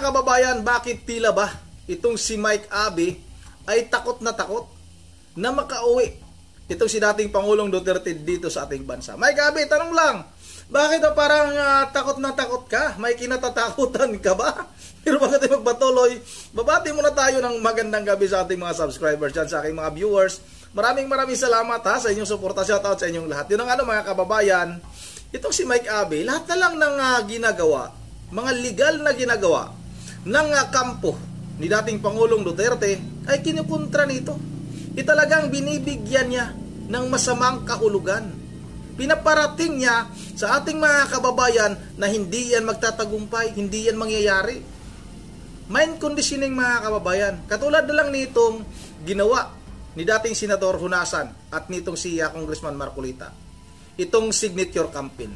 kababayan, bakit tila ba itong si Mike Abe ay takot na makauwi itong si dating Pangulong Duterte dito sa ating bansa? Mike Abe, tanong lang, bakit parang takot na takot ka? May kinatatakutan ka ba? Pero bago tayo magpatuloy, babati muna tayo ng magandang gabi sa ating mga subscribers dyan, sa aking mga viewers. Maraming salamat sa inyong suporta. Shoutout sa inyong lahat. Yun ang mga kababayan, itong si Mike Abe, lahat na lang ng ginagawa, mga legal na ginagawa ng kampo ni dating Pangulong Duterte ay kinukontra nito. Talagang binibigyan niya ng masamang kahulugan. Pinaparating niya sa ating mga kababayan na hindi yan magtatagumpay, hindi yan mangyayari. Mind conditioning, mga kababayan. Katulad na lang nitong ginawa ni dating Senador Honasan at nitong si Congressman Marcolita. Itong signature campaign.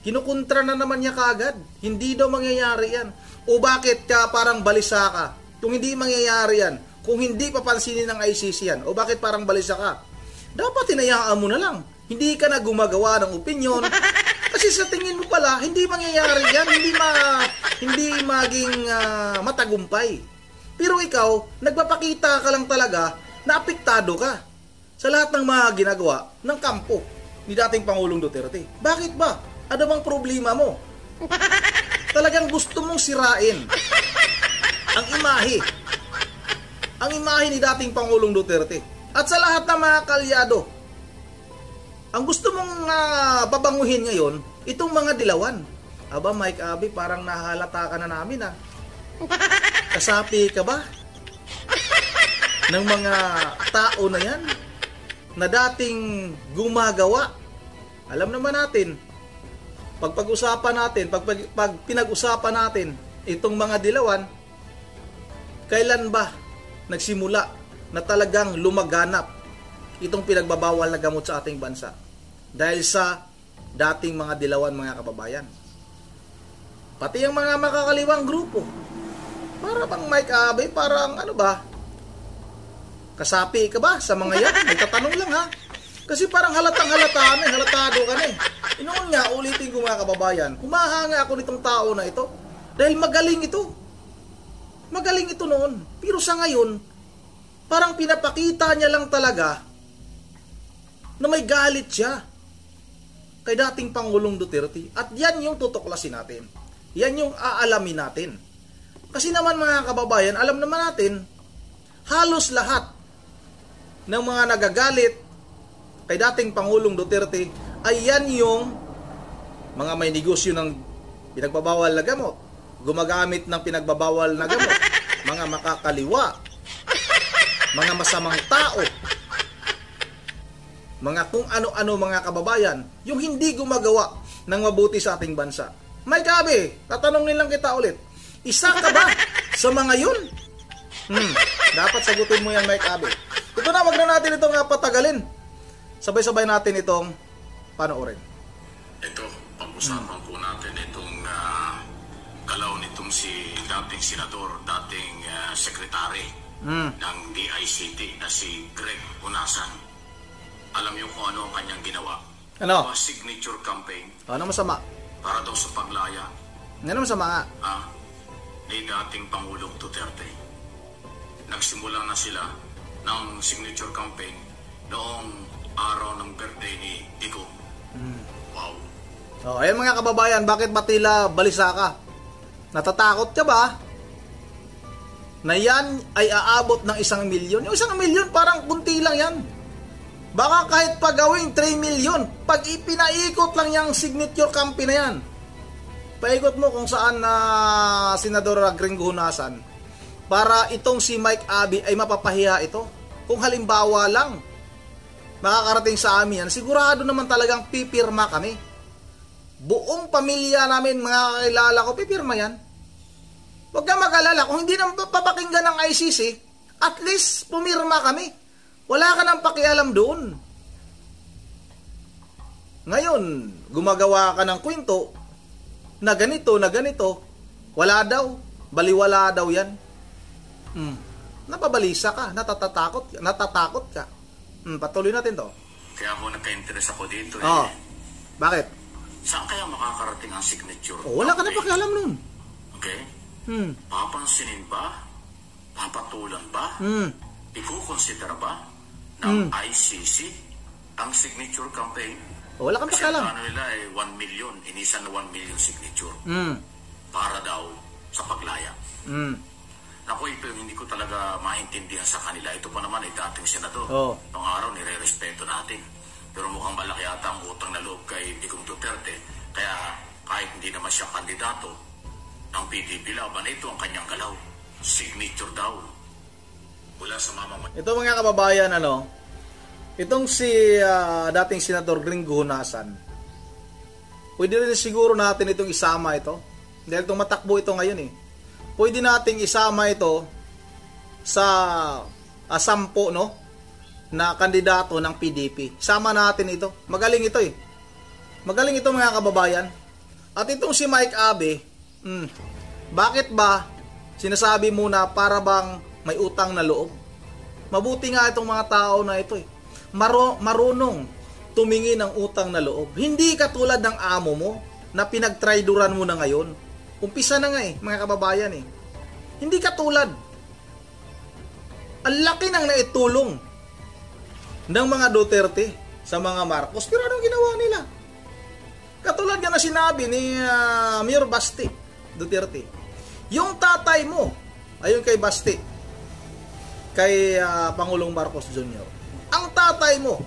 Kinukontra na naman niya kaagad. Hindi daw mangyayari yan. O bakit ka parang balisa ka? Kung hindi mangyayari yan, kung hindi papansinin ng ICC yan, o bakit parang balisa ka? Dapat hinayaan mo na lang. Hindi ka na gumagawa ng opinyon. Kasi sa tingin mo pala, hindi mangyayari yan. Hindi maging matagumpay. Pero ikaw, nagpapakita ka lang talaga na apektado ka sa lahat ng mga ginagawa ng kampo ni dating Pangulong Duterte. Bakit ba? Ano bang problema mo? Talagang gusto mong sirain ang imahe ni dating Pangulong Duterte. At sa lahat ng mga kalyado, ang gusto mong babanguhin ngayon, itong mga dilawan. Aba, Mike Abe, parang nahalata ka na namin Kasapi ka ba ng mga tao na yan na dating gumagawa? Alam naman natin, pag pinag-usapan natin itong mga dilawan, kailan ba nagsimula na talagang lumaganap itong pinagbabawal na gamot sa ating bansa? Dahil sa dating mga dilawan, mga kababayan. Pati ang mga makakaliwang grupo. Para bang Mike Abe, parang ano ba? Kasapi ka ba sa mga yan? Nagtatanong lang Kasi parang halatado ka na Inoon nga, ulitin ko, mga kababayan, humahanga ako nitong tao na ito. Dahil magaling ito. Magaling ito noon. Pero sa ngayon, parang pinapakita niya lang talaga na may galit siya kay dating Pangulong Duterte. At yan yung tutuklasin natin. Yan yung aalamin natin. Kasi naman, mga kababayan, alam naman natin, halos lahat ng mga nagagalit kay dating Pangulong Duterte ay yan yung mga may negosyo ng pinagbabawal na gamot, gumagamit ng pinagbabawal na gamot, mga makakaliwa, mga masamang tao, mga kung ano-ano, mga kababayan, yung hindi gumagawa ng mabuti sa ating bansa. Mike Abe, tatanungin lang kita ulit, isa ka ba sa mga yun? Dapat sagutin mo yan, Mike Abe. Ito na, wag na natin itong patagalin. Sabay-sabay natin itong panoorin. Ito, pag-usapan po natin itong galaw nitong si dating senador, dating sekretary ng DICT na si Greg Honasan. Alam niyo kung ano ang kanyang ginawa? Ano? Signature campaign. Ano masama? Para daw sa paglaya. Ano masama nga? Ni dating Pangulong Duterte. Nagsimula na sila ng signature campaign noong araw ng birthday ni Igo. Wow. Ayan, mga kababayan, bakit ba tila balisa ka? Natatakot ka ba na yan ay aabot ng 1 milyon? Yung 1 milyon parang kunti lang yan. Baka kahit pagawing 3 milyon, pag ipinaikot lang yung signature campaign na yan, paikot mo kung saan na Senador Gringo Honasan, para itong si Mike Abe ay mapapahiya ito. Kung halimbawa lang makakarating sa amin yan, sigurado naman talagang pipirma kami. Buong pamilya namin, mga kakilala ko, pipirma yan. Huwag ka mag-alala, kung hindi naman papakinggan ng ICC, at least pumirma kami. Wala ka nang pakialam doon. Ngayon, gumagawa ka ng kwento na ganito, wala daw, baliwala daw yan. Napabalisa ka, natatakot ka. Patuloy natin to. Kaya ako nagka-interest ako dito. Bakit? Saan kaya makakarating ang signature? Wala ka na pakialam nun. Okay. Papansinin ba? Papatulan ba? Ikukonsidera ba ng ICC ang signature campaign? Wala kang Kasi pakialam. ano nila 1 million, inisan na 1 million signature. Para daw sa paglaya. Naku, ito hindi ko talaga maintindihan sa kanila. Ito pa naman ay dating senador. Noong araw, nire-respeto natin. Pero mukhang malaki yata ang utang na loob kay Digong Duterte. Kaya kahit hindi naman siya kandidato, ang PDP laban, ito ang kanyang galaw. Signature daw. Mula sa mamamayan. Ito mga kababayan, itong si dating Senador Gringo Hunasan, pwede rin siguro natin itong isama ito. Dahil itong matakbo ito ngayon Pwede nating isama ito sa 10 na kandidato ng PDP. Sama natin ito. Magaling ito Magaling ito mga kababayan. At itong si Mike Abe, bakit ba sinasabi mo na para bang may utang na loob? Mabuti nga itong mga tao na ito marunong tumingin ng utang na loob. Hindi katulad ng amo mo na pinagtrayduran mo na ngayon. Umpisa na nga mga kababayan Hindi katulad. Ang laki nang naitulong ng mga Duterte sa mga Marcos. Pero anong ginawa nila? Katulad nga na sinabi ni Mayor Basti Duterte. Yung tatay mo, ayon kay Basti, kay Pangulong Marcos Jr., ang tatay mo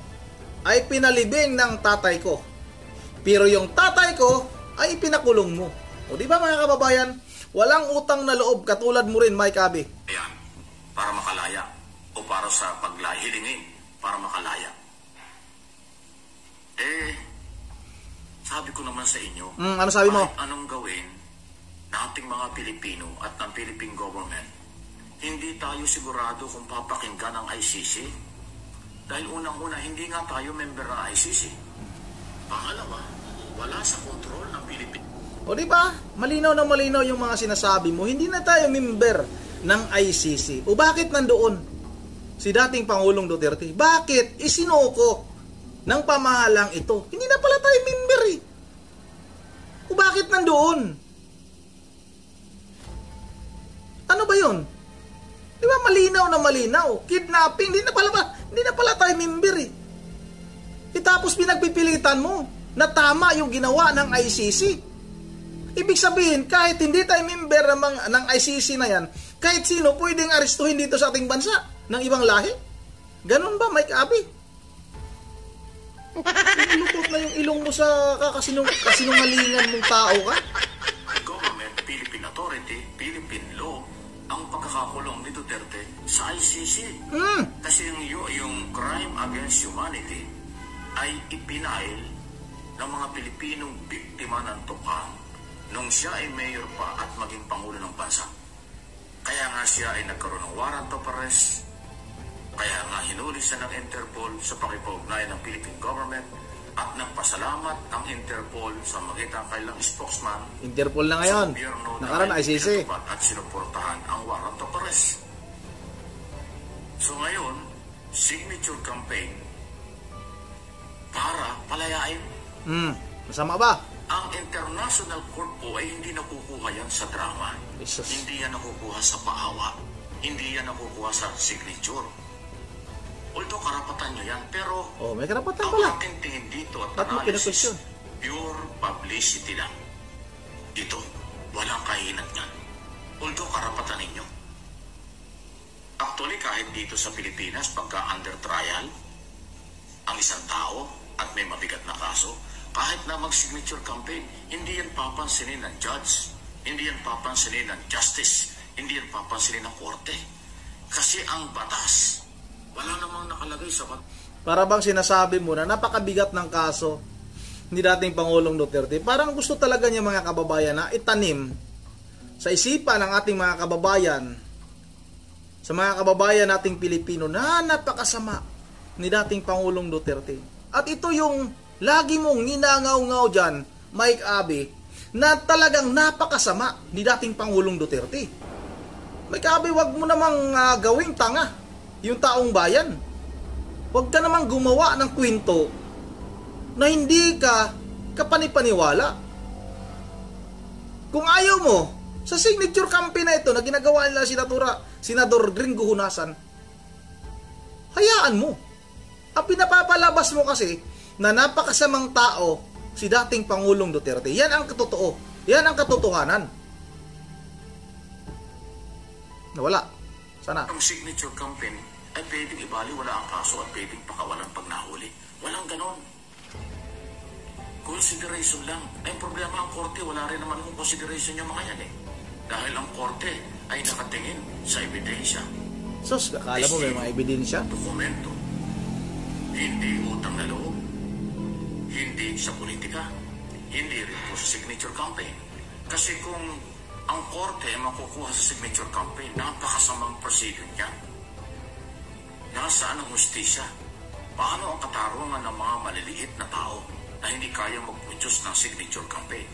ay pinalibing ng tatay ko. Pero yung tatay ko ay pinakulong mo. O di ba mga kababayan, walang utang na loob katulad mo rin, Mike Abe. Ayan, para makalaya o para sa paglahilingin para makalaya. Sabi ko naman sa inyo, ano sabi mo? Anong gawin nating mga Pilipino at ng Philippine government, hindi tayo sigurado kung papakinggan ang ICC. Dahil unang-una, hindi nga tayo member ng ICC. Pangalawa, wala sa kontrol ng Pilipinas. O di ba? Malinaw na malinaw yung mga sinasabi mo. Hindi na tayo member ng ICC. O bakit nandoon si dating Pangulong Duterte? Bakit isinuko ng pamahalang ito? Hindi na pala tayo member O bakit nandoon? Ano ba yun? Di ba malinaw na malinaw? Kidnapping, hindi na pala tayo member Tapos pinagpipilitan mo na tama yung ginawa ng ICC. Ibig sabihin, kahit hindi tayo member ng ICC na yan, kahit sino pwedeng arestuhin dito sa ating bansa ng ibang lahi. Ganun ba, Mike Abe? Lupot na yung ilong mo sa kasinungalingan mong tao ka? Government, Philippine Authority, Philippine Law, ang pagkakakulong ni Duterte sa ICC. Kasi yung crime against humanity ay ipinail ng mga Pilipinong biktima ng tukang nung siya ay mayor pa at maging pangulo ng bansa. Kaya nga siya ay nagkaroon ng warrant of arrest. Kaya nga hinuli siya ng Interpol sa pakipaugnay ng Philippine government at nagpasalamat ang Interpol sa magitan kailang spokesman. Interpol na ngayon. Nakaraan ICC. At sinuportahan ang warrant of arrest. So ngayon, signature campaign para palayain. Masama ba? Ang International Court po ay hindi nakukuha yan sa drama. Jesus. Hindi yan nakukuha sa paawa. Hindi yan nakukuha sa signature. Although karapatan nyo yan, pero may karapatan ang pala. ating tingin dito at Bakit mo analysis, pinakwestiyon? pure publicity lang. Ito, walang kahinat yan. Although karapatan ninyo. Actually, kahit dito sa Pilipinas, pagka under trial, ang isang tao at may mabigat na kaso, kahit na mag-signature campaign, hindi yan papansinin ng judge, hindi yan papansinin ng justice, hindi yan papansinin ng korte. Kasi ang batas, wala namang nakalagay sa batas. Para bang sinasabi mo na napakabigat ng kaso ni dating Pangulong Duterte. Parang gusto talaga niya mga kababayan na itanim sa isipan ng ating mga kababayan, sa mga kababayan nating Pilipino na napakasama ni dating Pangulong Duterte. At ito yung lagi mong ninangaw-ngaw dyan, Mike Abe, na talagang napakasama ni dating Pangulong Duterte. Mike Abe, wag mo namang gawing tanga yung taong bayan. Wag ka namang gumawa ng kwento na hindi ka kapanipaniwala. Kung ayaw mo Sa signature campaign na ito na ginagawa nila Senador Gringo Honasan, hayaan mo. Ang pinapapalabas mo kasi na napakasamang tao si dating Pangulong Duterte. Yan ang totoo. Yan ang katotohanan. Nawala. Sana. Ang signature campaign ay pwedeng ibaliwala ang kaso at pwedeng pakawalan pag nahuli. Walang ganon. Consideration lang. Ay problema ang korte, wala rin naman kung consideration yung mga yan eh. Dahil ang korte ay nakatingin sa ebidensya. Sus, akala mo may mga ebidensya? Dokumento. Hindi utang na loob. Hindi sa politika. Hindi rin po sa signature campaign. Kasi kung ang korte ay makukuha sa signature campaign, napakasamang proceeding niya. Nasaan ang hustisya? Paano ang katarungan ng mga maliliit na tao na hindi kayang mag-produce ng signature campaign?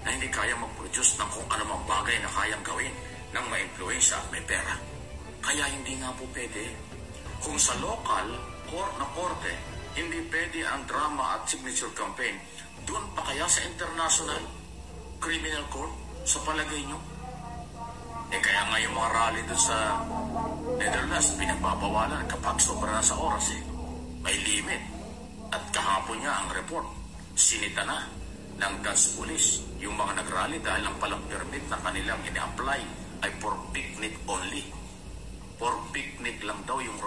Na hindi kayang mag-produce ng kung anumang bagay na kayang gawin ng ma-influensya at may pera? Kaya hindi nga po pwede. Kung sa local na korte, hindi pwede ang drama at signature campaign, doon pa kaya sa international criminal court, sa palagay nyo? Eh kaya nga yung mga rally doon sa Netherlands, pinagbabawalan kapag sobra na sa oras eh. May limit. At kahapon niya ang report, sinita na ng Dutch police yung mga nagrally dahil ang palang permit na kanilang ini-apply ay for picnic only. For picnic lang daw yung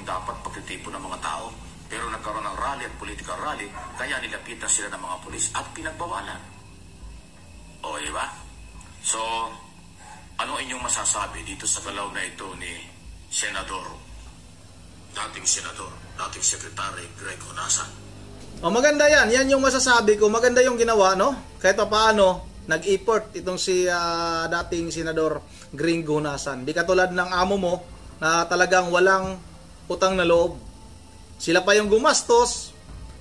dapat pagtitipo ng mga tao. Pero nagkaroon ng rally at political rally, kaya nilapitan sila ng mga pulis at pinagbawalan. O, diba? So, ano inyong masasabi dito sa galaw na ito ni dating Secretary Greg Honasan? O, maganda yan. Yan yung masasabi ko. Maganda yung ginawa, no? Kahit pa paano, nag-effort itong si dating Senador Gringo Honasan. Di katulad ng amo mo na talagang walang utang na loob. Sila pa yung gumastos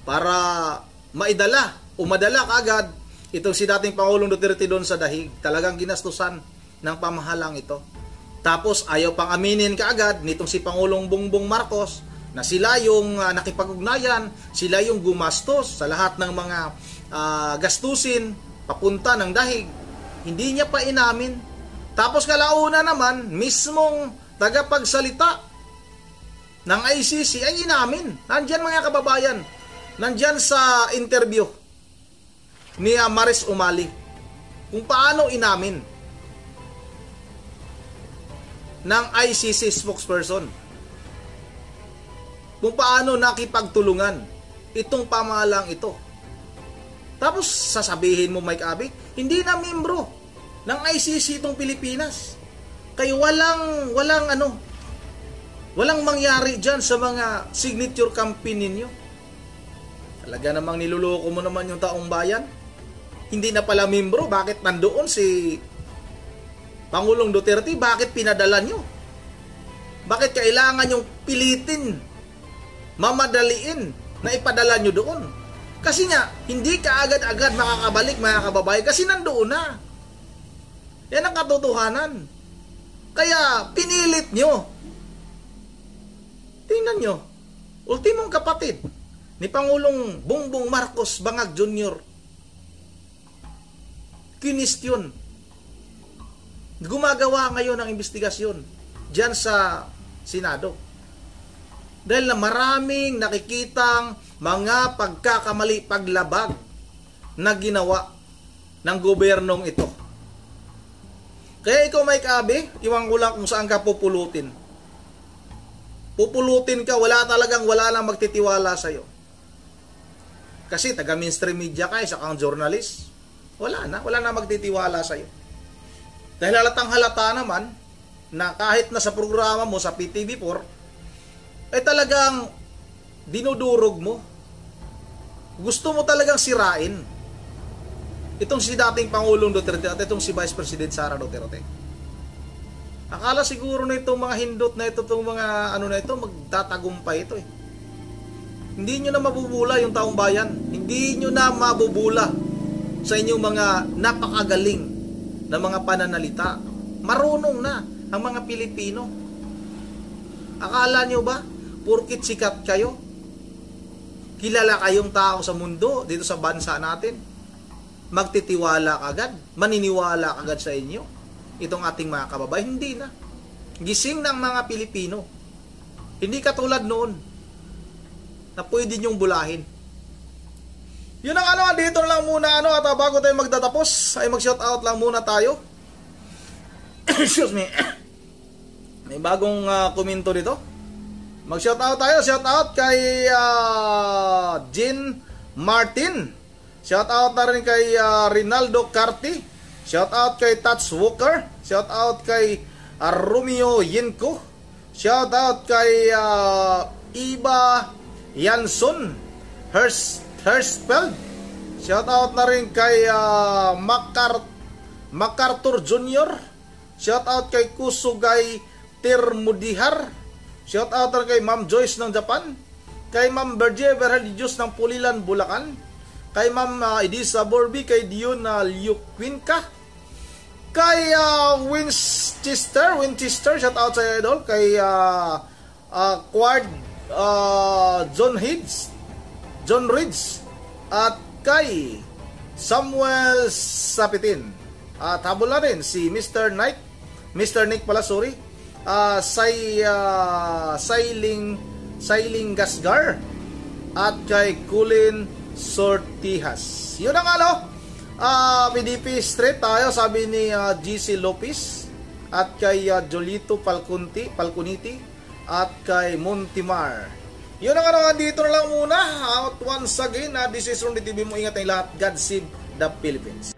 para madala kaagad itong si dating Pangulong Duterte doon sa dahig. Talagang ginastusan ng pamahalang ito. Tapos ayaw pang aminin kaagad nitong si Pangulong Bongbong Marcos na sila yung nakipag-ugnayan, sila yung gumastos sa lahat ng mga gastusin papunta ng dahig. Hindi niya pa inamin. Tapos kalauna naman, mismong tagapagsalita ng ICC ay inamin. Nandyan mga kababayan. Nandyan sa interview ni Maris Umali kung paano inamin ng ICC spokesperson kung paano nakipagtulungan itong pamahalang ito. Tapos sasabihin mo, Mike Abby, hindi na membro ng ICC itong Pilipinas. Kaya walang mangyari dyan sa mga signature campaign ninyo. Talaga namang niluloko mo naman yung taong bayan. Hindi na pala membro, bakit nandoon si Pangulong Duterte? Bakit pinadala nyo? Bakit kailangan yung pilitin, mamadaliin na ipadala nyo doon? Kasi nga, hindi ka agad-agad makakabalik mga kababayan kasi nandoon na. Yan ang katotohanan. Kaya pinilit nyo. Tingnan nyo, ultimong kapatid ni Pangulong Bongbong Marcos Bangag Jr. Kinistyon. Gumagawa ngayon ng investigasyon dyan sa Senado. Dahil na maraming nakikitang mga pagkakamali, paglabag na ginawa ng gobyernong ito. Kaya ikaw, Mike Abby, iwan ko lang kung saan ka pupulutin. Pupulutin ka, wala lang magtitiwala sa'yo. Kasi taga-mainstream media ka, isa kang journalist. Wala na magtitiwala sa'yo. Dahil halatang halata naman, na kahit na sa programa mo sa PTV4, ay talagang dinudurog mo. Gusto mo talagang sirain itong si dating Pangulong Duterte at itong si Vice President Sara Duterte. Akala siguro na itong mga hindot na ito, itong mga na ito, magtatagumpay ito eh. Hindi nyo na mabubula yung taong bayan. Hindi nyo na mabubula sa inyong mga napakagaling na mga pananalita. Marunong na ang mga Pilipino. Akala nyo ba, porkit sikat kayo, kilala kayong tao sa mundo, dito sa bansa natin, magtitiwala kagad, maniniwala kagad sa inyo itong ating mga kababayan. Hindi na. Gising ng mga Pilipino. Hindi katulad noon na pwede nyong bulahin. Yun ang dito lang muna at bago tayo magtatapos ay mag-shoutout lang muna tayo. Excuse me. May bagong komento dito. Mag-shoutout tayo. Shoutout kay Jean Martin. Shoutout na rin kay Rinaldo Carti. Shoutout kay Tats Walker. Shoutout kay Romeo Yinko. Shoutout kay Iba Yanson Herspeld. Shoutout na rin kay MacArthur Jr. Shoutout kay Kusugay Tirmudihar. Shoutout na rin kay Ma'am Joyce ng Japan. Kay Ma'am Berje Verhalidios ng Pulilan, Bulacan. Kay Ma'am Edisa Borby. Kay Dion Liuquinca. Kay Winchester, shoutout sa idol. Kay Quard John Ridge, at kay Samuel Sapitin. At habol na rin si Mr. Nick pala, sorry. Sailing Gasgar, at kay Kulin Sortihas. Yun ang PDP Street tayo, sabi ni GC Lopez, at kay Jolito Palcuniti, at kay Montimar. Yun ang dito na lang muna. At once again, this is Ron TV mo. Ingat tayong lahat. God save the Philippines.